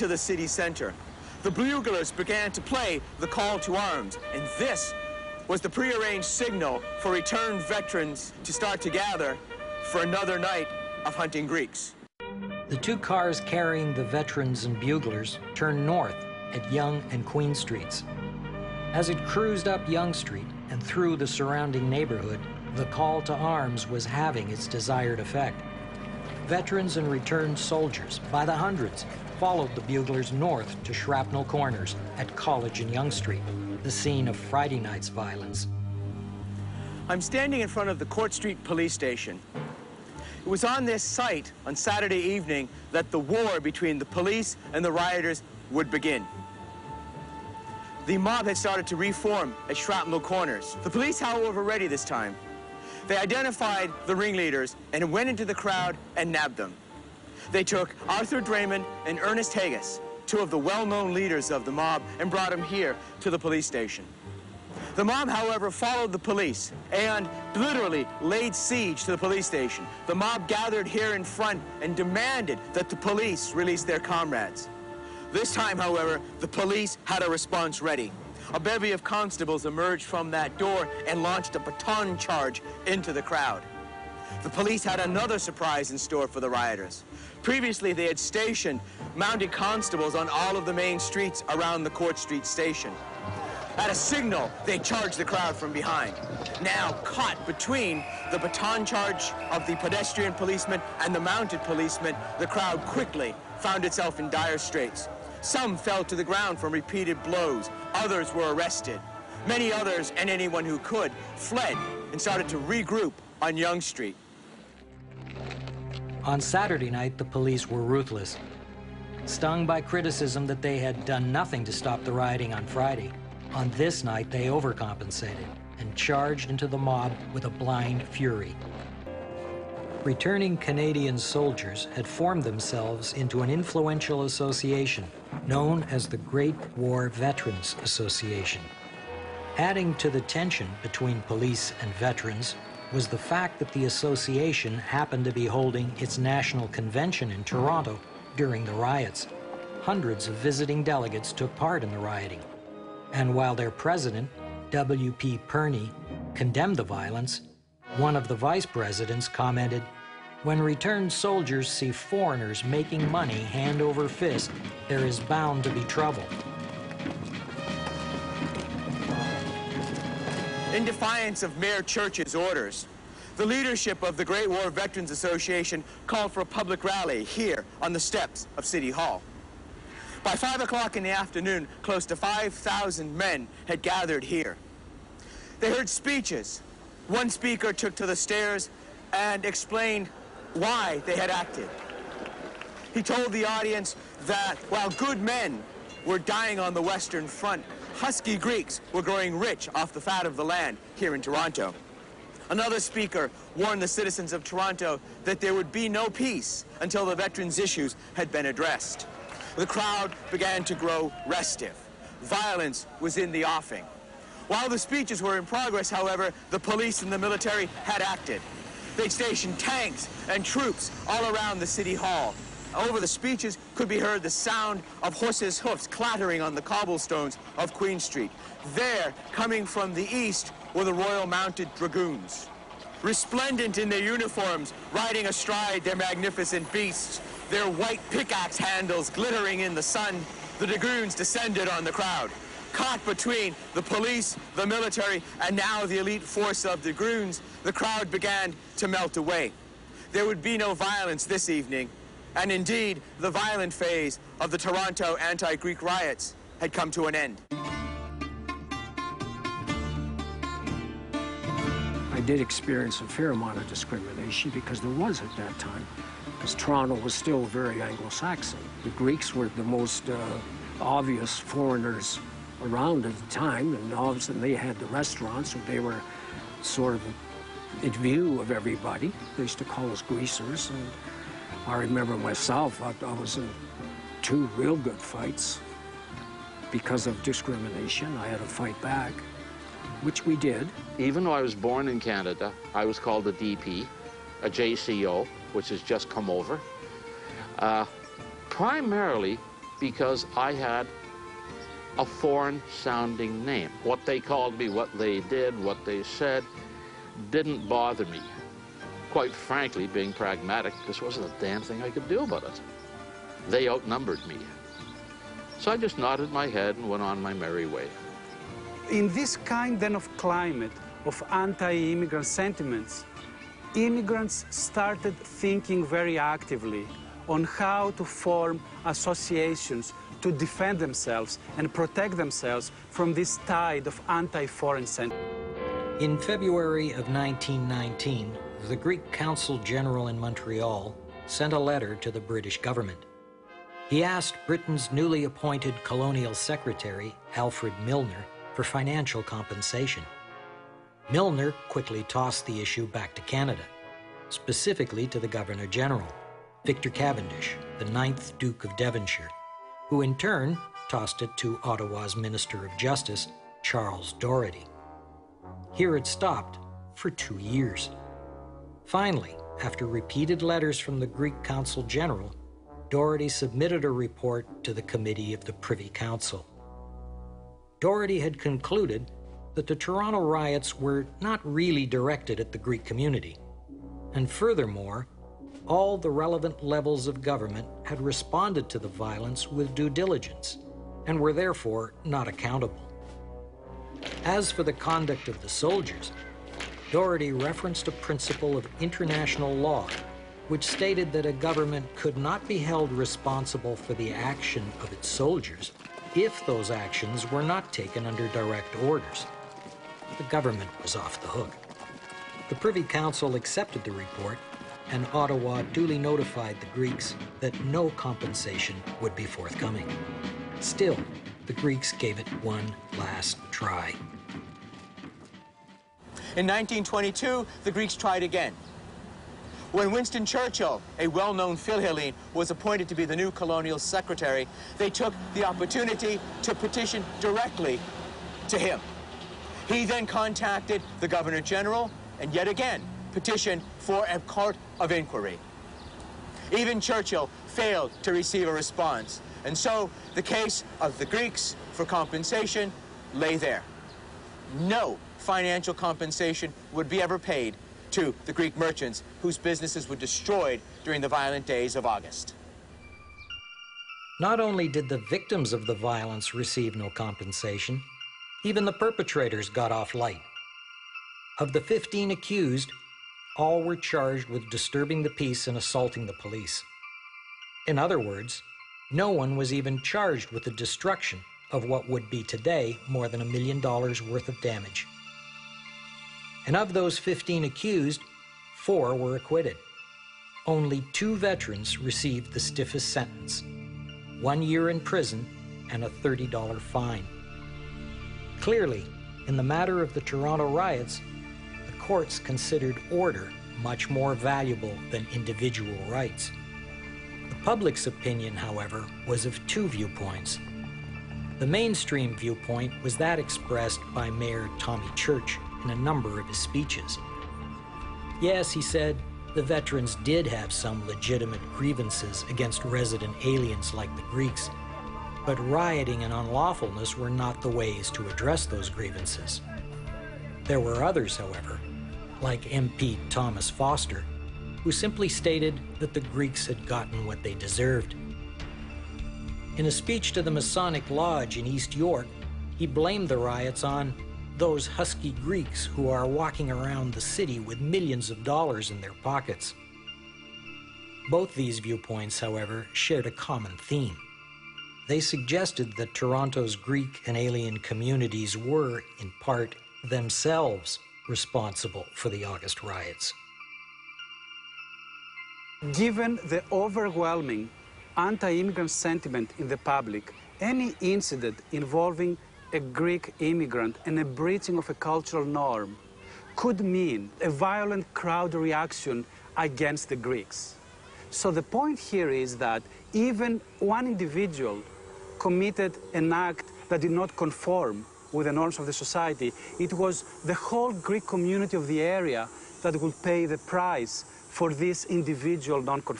to the city center. The buglers began to play the call to arms, and this was the prearranged signal for returned veterans to start to gather for another night of hunting Greeks. The two cars carrying the veterans and buglers turned north at Yonge and Queen Streets. As it cruised up Yonge Street and through the surrounding neighborhood, the call to arms was having its desired effect. Veterans and returned soldiers, by the hundreds, followed the buglers north to Shrapnel Corners at College and Yonge Street, the scene of Friday night's violence. I'm standing in front of the Court Street police station. It was on this site on Saturday evening that the war between the police and the rioters would begin. The mob had started to reform at Shrapnel Corners. The police, however, were ready this time. They identified the ringleaders and went into the crowd and nabbed them. They took Arthur Draymond and Ernest Haggis, two of the well-known leaders of the mob, and brought them here to the police station. The mob, however, followed the police and literally laid siege to the police station. The mob gathered here in front and demanded that the police release their comrades. This time, however, the police had a response ready. A bevy of constables emerged from that door and launched a baton charge into the crowd. The police had another surprise in store for the rioters. Previously, they had stationed mounted constables on all of the main streets around the Court Street station. At a signal, they charged the crowd from behind. Now caught between the baton charge of the pedestrian policemen and the mounted policemen, the crowd quickly found itself in dire straits. Some fell to the ground from repeated blows. Others were arrested. Many others, and anyone who could, fled and started to regroup on Yonge Street. On Saturday night, the police were ruthless. Stung by criticism that they had done nothing to stop the rioting on Friday, on this night they overcompensated and charged into the mob with a blind fury. Returning Canadian soldiers had formed themselves into an influential association known as the Great War Veterans Association. Adding to the tension between police and veterans was the fact that the association happened to be holding its national convention in Toronto during the riots. Hundreds of visiting delegates took part in the rioting. And while their president, W.P. Perney, condemned the violence, one of the vice presidents commented, "When returned soldiers see foreigners making money hand over fist, there is bound to be trouble." In defiance of Mayor Church's orders, the leadership of the Great War Veterans Association called for a public rally here on the steps of City Hall. By 5 o'clock in the afternoon, close to 5,000 men had gathered here. They heard speeches. One speaker took to the stairs and explained why they had acted. He told the audience that while good men were dying on the Western Front, husky Greeks were growing rich off the fat of the land here in Toronto. Another speaker warned the citizens of Toronto that there would be no peace until the veterans' issues had been addressed. The crowd began to grow restive. Violence was in the offing. While the speeches were in progress, however, the police and the military had acted. They'd stationed tanks and troops all around the City Hall. Over the speeches could be heard the sound of horses' hoofs clattering on the cobblestones of Queen Street. There, coming from the east, were the Royal Mounted Dragoons. Resplendent in their uniforms, riding astride their magnificent beasts, their white pickaxe handles glittering in the sun, the dragoons descended on the crowd. Caught between the police, the military, and now the elite force of dragoons, the crowd began to melt away. There would be no violence this evening, and indeed, the violent phase of the Toronto anti-Greek riots had come to an end. I did experience a fair amount of discrimination because there was at that time, because Toronto was still very Anglo-Saxon. The Greeks were the most obvious foreigners around at the time, and obviously they had the restaurants, so they were sort of in view of everybody. They used to call us greasers, and I remember myself, I was in 2 real good fights because of discrimination. I had to fight back, which we did. Even though I was born in Canada, I was called a DP, a JCO, which has just come over. Primarily because I had a foreign-sounding name. What they called me, what they did, what they said, didn't bother me. Quite frankly, being pragmatic, this wasn't a damn thing I could do about it. They outnumbered me. So I just nodded my head and went on my merry way. In this kind then of climate of anti-immigrant sentiments, immigrants started thinking very actively on how to form associations to defend themselves and protect themselves from this tide of anti-foreign sentiment. In February of 1919, the Greek Consul General in Montreal sent a letter to the British government. He asked Britain's newly appointed colonial secretary, Alfred Milner, for financial compensation. Milner quickly tossed the issue back to Canada, specifically to the Governor-General, Victor Cavendish, the 9th Duke of Devonshire, who in turn tossed it to Ottawa's Minister of Justice, Charles Doherty. Here it stopped for 2 years. Finally, after repeated letters from the Greek Consul General, Doherty submitted a report to the Committee of the Privy Council. Doherty had concluded that the Toronto riots were not really directed at the Greek community, and furthermore, all the relevant levels of government had responded to the violence with due diligence and were therefore not accountable. As for the conduct of the soldiers, Doherty referenced a principle of international law which stated that a government could not be held responsible for the action of its soldiers if those actions were not taken under direct orders. The government was off the hook. The Privy Council accepted the report, and Ottawa duly notified the Greeks that no compensation would be forthcoming. Still, the Greeks gave it one last try. In 1922, the Greeks tried again. When Winston Churchill, a well-known Philhellene, was appointed to be the new colonial secretary, they took the opportunity to petition directly to him. He then contacted the Governor-General and yet again petitioned for a court of inquiry. Even Churchill failed to receive a response, and so the case of the Greeks for compensation lay there. No financial compensation would be ever paid to the Greek merchants whose businesses were destroyed during the violent days of August. Not only did the victims of the violence receive no compensation, even the perpetrators got off light. Of the 15 accused, all were charged with disturbing the peace and assaulting the police. In other words, no one was even charged with the destruction of what would be today more than $1 million worth of damage. And of those 15 accused, 4 were acquitted. Only 2 veterans received the stiffest sentence, 1 year in prison and a $30 fine. Clearly, in the matter of the Toronto riots, the courts considered order much more valuable than individual rights. The public's opinion, however, was of 2 viewpoints. The mainstream viewpoint was that expressed by Mayor Tommy Church in a number of his speeches. Yes, he said, the veterans did have some legitimate grievances against resident aliens like the Greeks, but rioting and unlawfulness were not the ways to address those grievances. There were others, however, like MP Thomas Foster, who simply stated that the Greeks had gotten what they deserved. In a speech to the Masonic Lodge in East York, he blamed the riots on those husky Greeks who are walking around the city with millions of dollars in their pockets. Both these viewpoints, however, shared a common theme. They suggested that Toronto's Greek and alien communities were, in part, themselves responsible for the August riots. Given the overwhelming anti-immigrant sentiment in the public, any incident involving a Greek immigrant and a breaching of a cultural norm could mean a violent crowd reaction against the Greeks. So the point here is that even one individual committed an act that did not conform with the norms of the society. It was the whole Greek community of the area that would pay the price for this individual non-conformity.